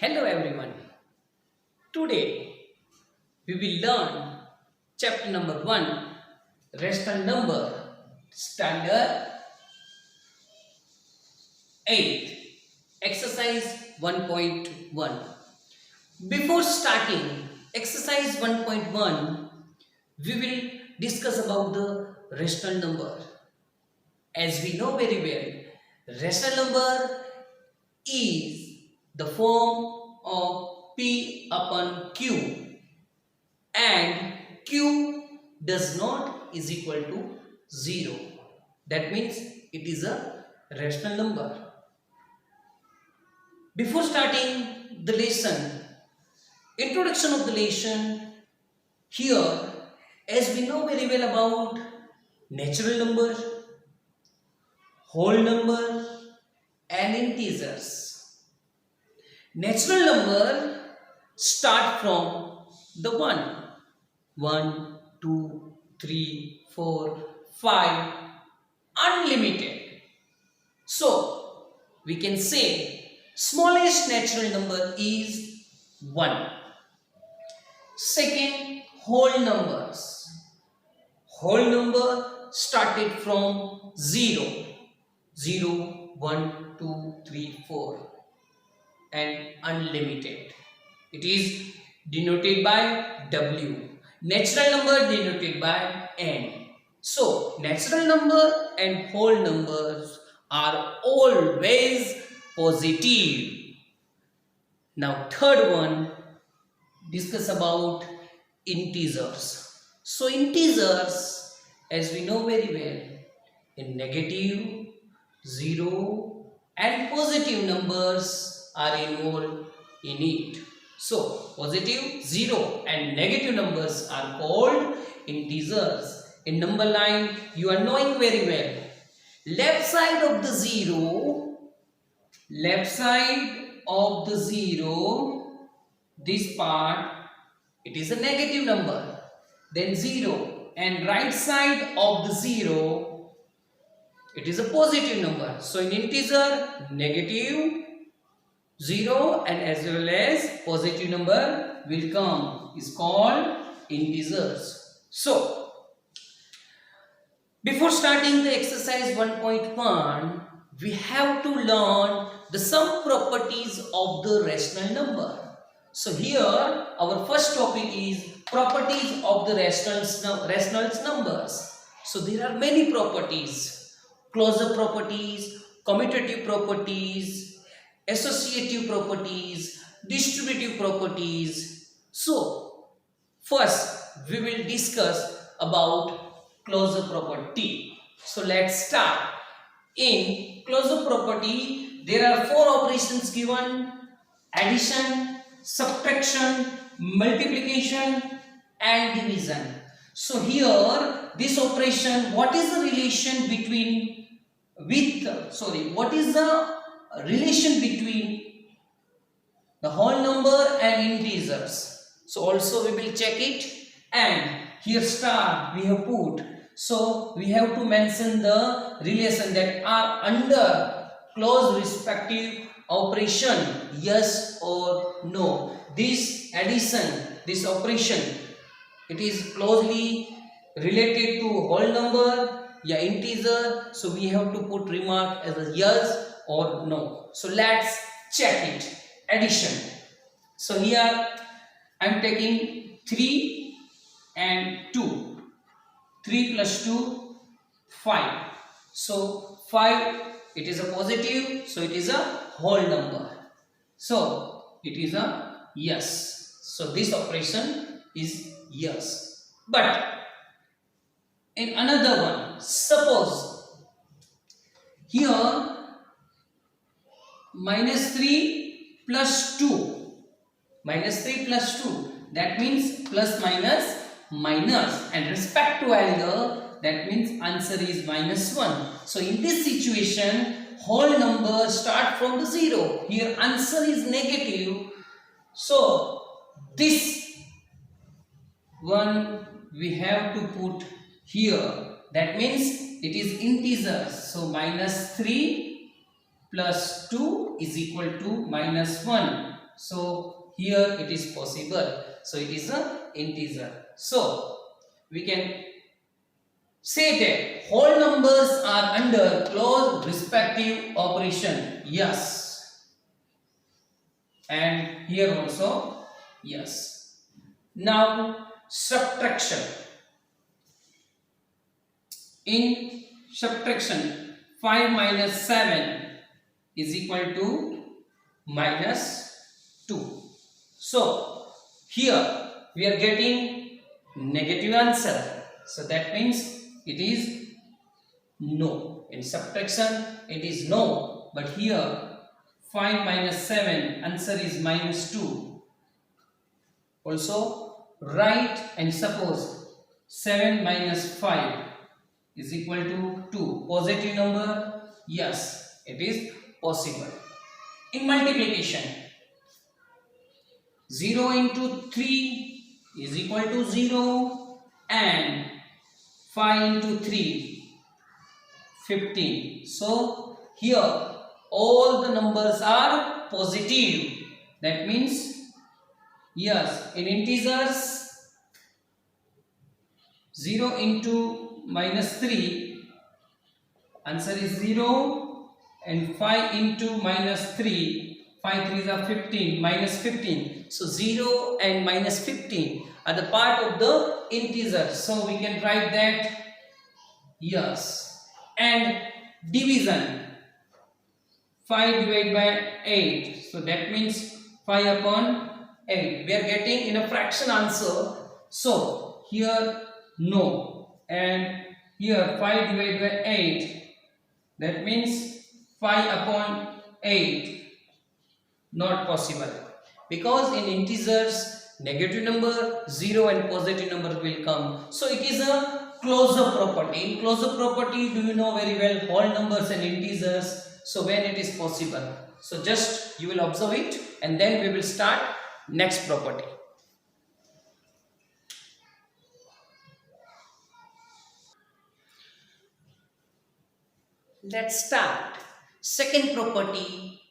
Hello everyone. Today we will learn chapter number 1, rational number, standard 8, exercise 1.1. Before starting exercise 1.1, we will discuss about the rational number. As we know very well, rational number is the form of P upon Q, and Q does not is equal to 0. That means it is a rational number. Before starting the lesson, introduction of the lesson, here as we know very well about natural number, whole number and integers. Natural number start from the 1, 2, 3, 4, 5, unlimited. So we can say smallest natural number is 1. Second, whole numbers. Whole number started from 0, 1, 2, 3, 4 and unlimited. It is denoted by W. Natural number denoted by N. So natural number and whole numbers are always positive. Now third one, discuss about integers. So integers, as we know very well, in negative, 0 and positive numbers are involved in it. So positive, 0 and negative numbers are called integers. In number line, you are knowing very well, left side of the 0, this part, it is a negative number, then 0, and right side of the 0, it is a positive number. So in integer, negative, 0 and as well as positive number will come, is called integers. So before starting the exercise 1.1, we have to learn the some properties of the rational number. So here our first topic is properties of the rational numbers. So there are many properties: closure properties, commutative properties, associative properties, distributive properties. So first we will discuss about closure property. So let's start. In closure property, there are 4 operations given: addition, subtraction, multiplication and division. So here this operation, what is the relation between what is the relation between the whole number and integers? So also we will check it, and here star we have put. So we have to mention the relation that are under close respective operation, yes or no. This addition, this operation, it is closely related to whole number, integer. So we have to put remark as a yes or no. So let's check it. Addition. So here I am taking 3 and 2. 3 plus 2, 5. So 5, it is a positive, so it is a whole number. So it is a yes. So this operation is yes. But in another one, suppose here minus 3 plus 2. Minus 3 plus 2. That means plus minus minus, and respect to angle, that means answer is minus 1. So in this situation, whole number start from the 0. Here answer is negative. So this one we have to put here. That means it is integer. So minus 3 plus 2 is equal to minus 1. So here it is possible. So it is a integer. So we can say that whole numbers are under close respective operation. Yes. And here also yes. Now subtraction. In subtraction, 5 minus 7 is equal to minus 2. So here we are getting negative answer. So that means it is no. In subtraction it is no. But here 5 minus 7 answer is minus 2. Also write and suppose 7 minus 5 is equal to 2. Positive number? Yes, it is possible. In multiplication, 0 into 3 is equal to 0 and 5 into 3, 15. So here all the numbers are positive. That means yes, in integers 0 into minus 3, answer is 0, and 5 into minus 3, 5 3s are 15, minus 15. So 0 and minus 15 are the part of the integer. So we can write that yes. And division, 5 divided by 8. So that means 5 upon 8. We are getting in a fraction answer. So here no. And here 5 divided by 8, that means 5 upon 8, not possible, because in integers negative number, 0 and positive number will come. So it is a closure property. In closure property, do you know very well whole numbers and integers? So when it is possible, so just you will observe it and then we will start next property. Let's start second property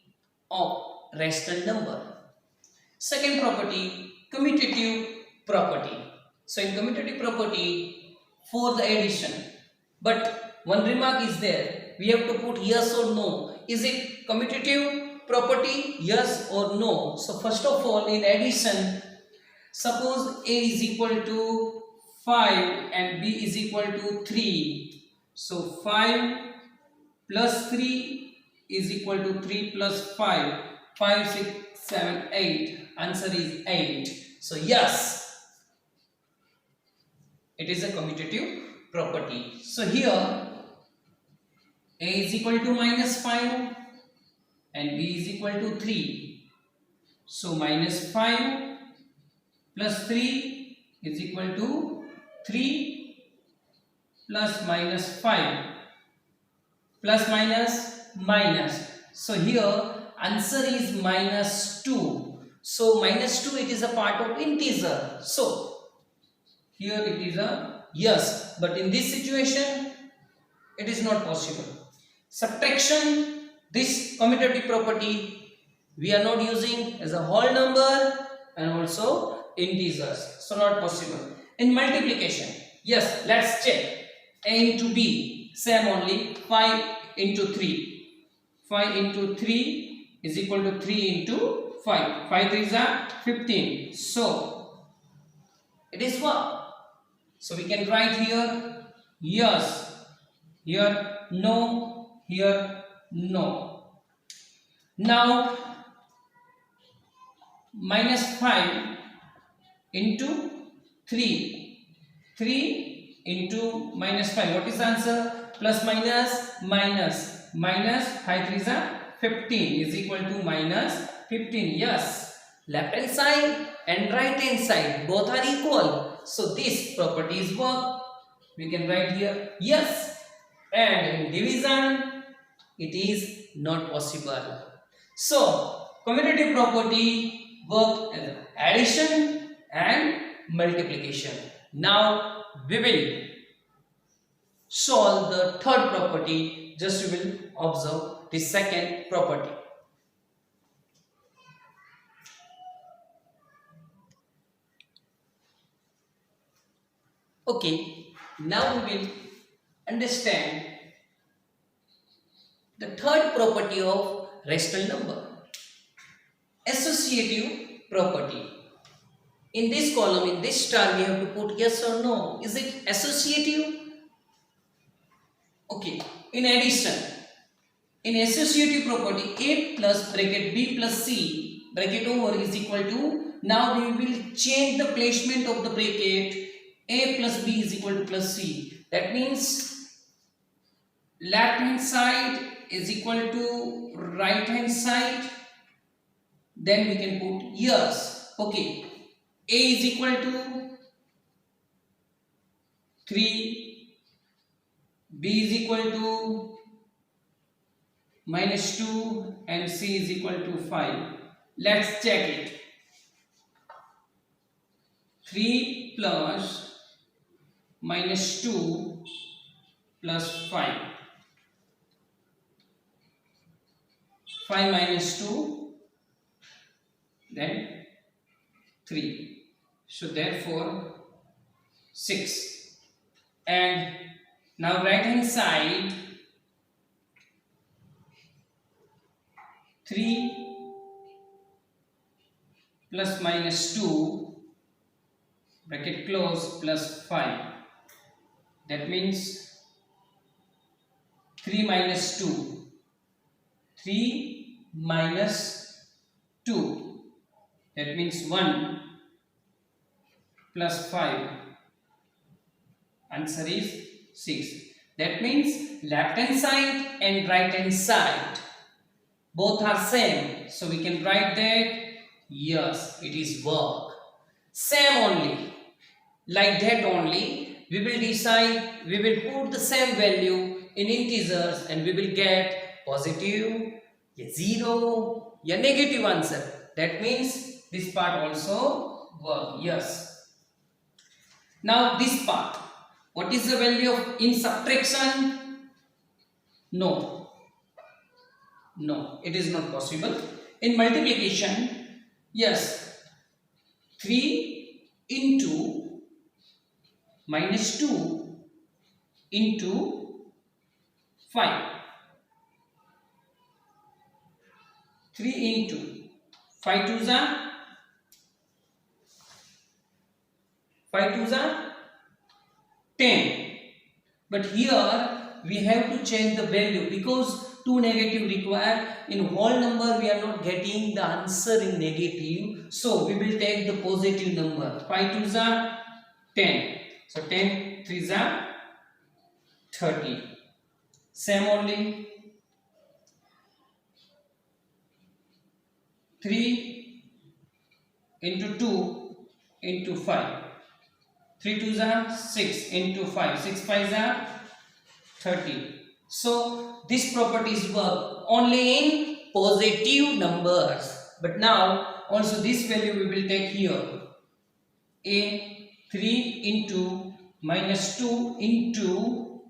of rational number. Second property, commutative property. So in commutative property, for the addition, but one remark is there, we have to put yes or no. Is it commutative property, yes or no? So first of all, in addition, suppose A is equal to 5 and B is equal to 3. So 5 plus 3 is equal to 3 plus 5. 5, 6, 7, 8. Answer is 8. So yes, it is a commutative property. So here A is equal to minus 5 and B is equal to 3. So minus 5 plus 3 is equal to 3 plus minus 5. Plus minus minus. So here answer is minus 2. So minus 2, it is a part of integer. So here it is a yes. But in this situation it is not possible. Subtraction, this commutative property we are not using as a whole number and also integers. So not possible. In multiplication, yes, let's check. A into B, same only, 5 into 3. 5 into 3 is equal to 3 into 5. 5 3s are 15. So it is what? So we can write here yes, here no, here no. Now minus 5 into 3. 3 into minus 5. What is the answer? Plus minus minus. Minus 5 3s are 15 is equal to minus 15. Yes. Left hand side and right hand side both are equal. So this property is work. We can write here yes. And in division it is not possible. So commutative property work as addition and multiplication. Now we will solve the third property. Just you will observe the second property. Okay, now we will understand the third property of rational number, associative property. In this column, in this star, we have to put yes or no. Is it associative? Okay, in addition, in associative property, a plus bracket b plus c bracket over is equal to, now we will change the placement of the bracket, a plus b is equal to plus c. That means left hand side is equal to right hand side. Then we can put yes. Okay, a is equal to 3, b is equal to minus 2 and c is equal to 5. Let's check it. 3 plus minus 2 plus 5. 5 minus 2, then 3. So therefore 6. And now right hand side, 3 plus minus 2 bracket close plus 5. That means 3 minus 2. 3 minus 2. That means 1 plus 5. Answer is 6. That means left hand side and right hand side both are same. So we can write that yes, it is work. Same only. Like that only. We will decide, we will put the same value in integers and we will get positive, a 0, a negative answer. That means this part also work. Yes. Now this part. What is the value of in subtraction? No. No, it is not possible. In multiplication, yes. 3 into minus 2 into 5. 3 into 5 twos are 10. But here we have to change the value because 2 negative required. In whole number we are not getting the answer in negative. So we will take the positive number. 5 twos are 10. So 10 threes are 30. Same only. 3 into 2 into 5. 3 twos are 6 into 5. 6 fives are 30. So this properties work only in positive numbers. But now also this value we will take here. A 3 into minus 2 into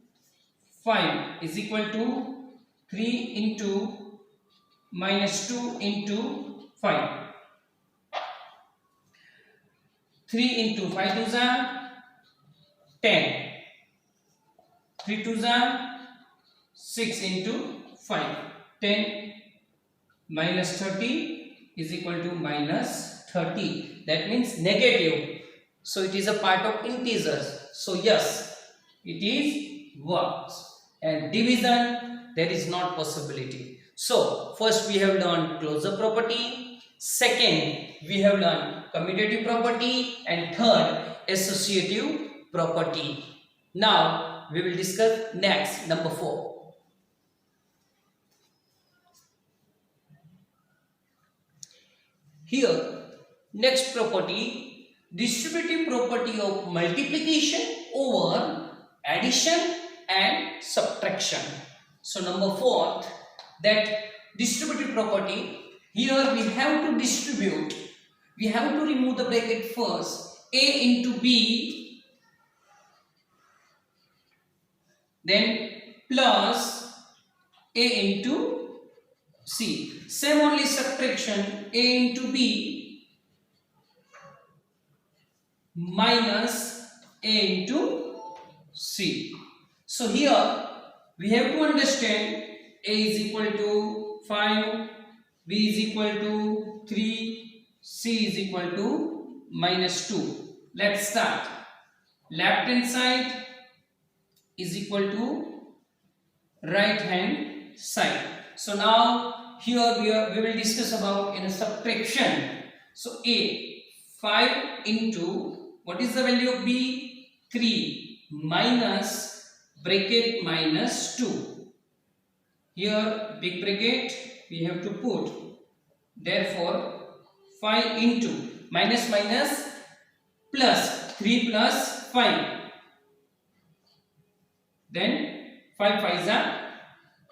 5 is equal to 3 into minus 2 into 5. 3 into 5 twos are 10. 3 twos are 6 into 5. 10 minus 30 is equal to minus 30. That means negative. So it is a part of integers. So yes, it is works. And division, there is not possibility. So first we have learned closure property. Second, we have learned commutative property. And third, associative property. Now we will discuss next, number 4. Here, next property, distributive property of multiplication over addition and subtraction. So number 4, that distributive property, here we have to distribute, we have to remove the bracket first, a into b, then plus a into C. Same only subtraction, a into b minus A into C. So here we have to understand A is equal to 5, B is equal to 3, C is equal to -2. Let's start. Left hand side is equal to right hand side. So now here we will discuss about in a subtraction. So A, 5 into what is the value of B? 3 minus bracket -2. Here big bracket we have to put. Therefore 5 into minus plus 3 plus 5. Then 5 5s are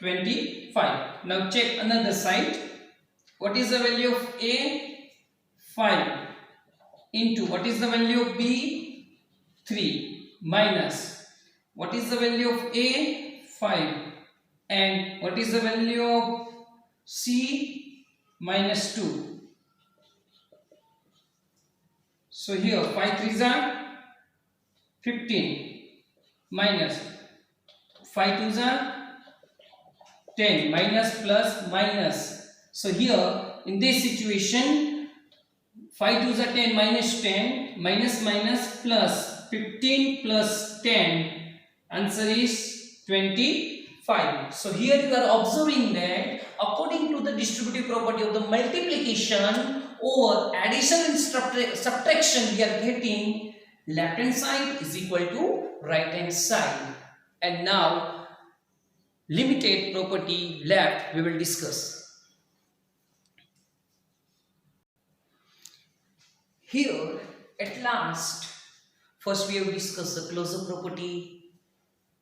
25. Now check another side. What is the value of A? 5 into what is the value of B? 3 minus what is the value of A? 5 and what is the value of C? -2. So here 5 3s are 15 minus 5 2s are 10 minus plus minus. So here in this situation 5 2s are 10 minus 10 minus plus 15 plus 10, answer is 25. So here you are observing that according to the distributive property of the multiplication or addition and subtraction, we are getting left hand side is equal to right hand side. And now limited property left we will discuss. Here at last, first we have discussed the closure property,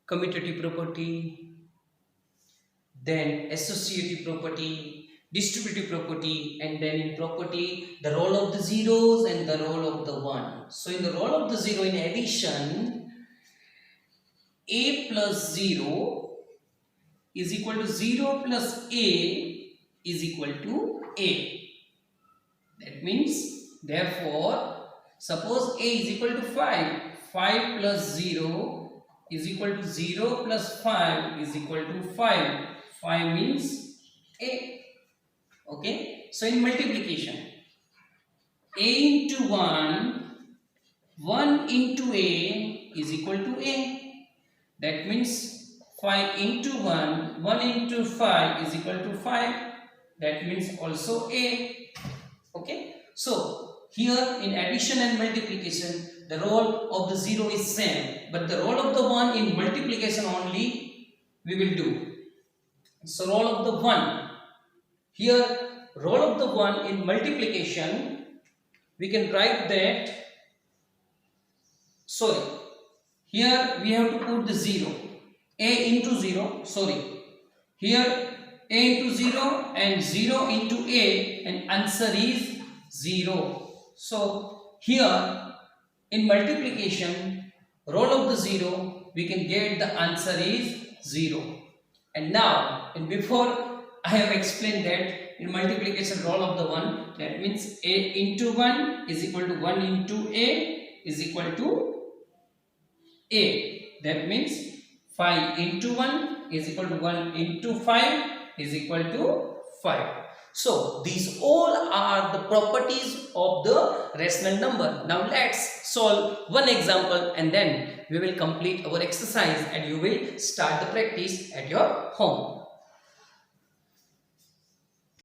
commutative property, then associative property, distributive property, and then in property the role of the zeros and the role of the 1. So in the role of the zero in addition, A plus 0 is equal to 0 plus A is equal to A. That means therefore suppose A is equal to 5, 5 plus 0 is equal to 0 plus 5 is equal to 5. 5 means A. Okay. So in multiplication, A into 1, 1 into A is equal to A. That means 5 into 1, 1 into 5 is equal to 5. That means also A. Okay. So here in addition and multiplication, the role of the 0 is same, but the role of the 1 in multiplication only we will do. So role of the 1, here role of the 1 in multiplication, we can write that, sorry, here we have to put the 0, A into 0, sorry, here A into 0 and 0 into A, and answer is 0. So here in multiplication, role of the 0, we can get the answer is 0. And now, and before I have explained that in multiplication role of the 1, that means A into 1 is equal to 1 into A is equal to A. That means 5 into 1 is equal to 1 into 5 is equal to 5. So these all are the properties of the rational number. Now let's solve one example and then we will complete our exercise and you will start the practice at your home.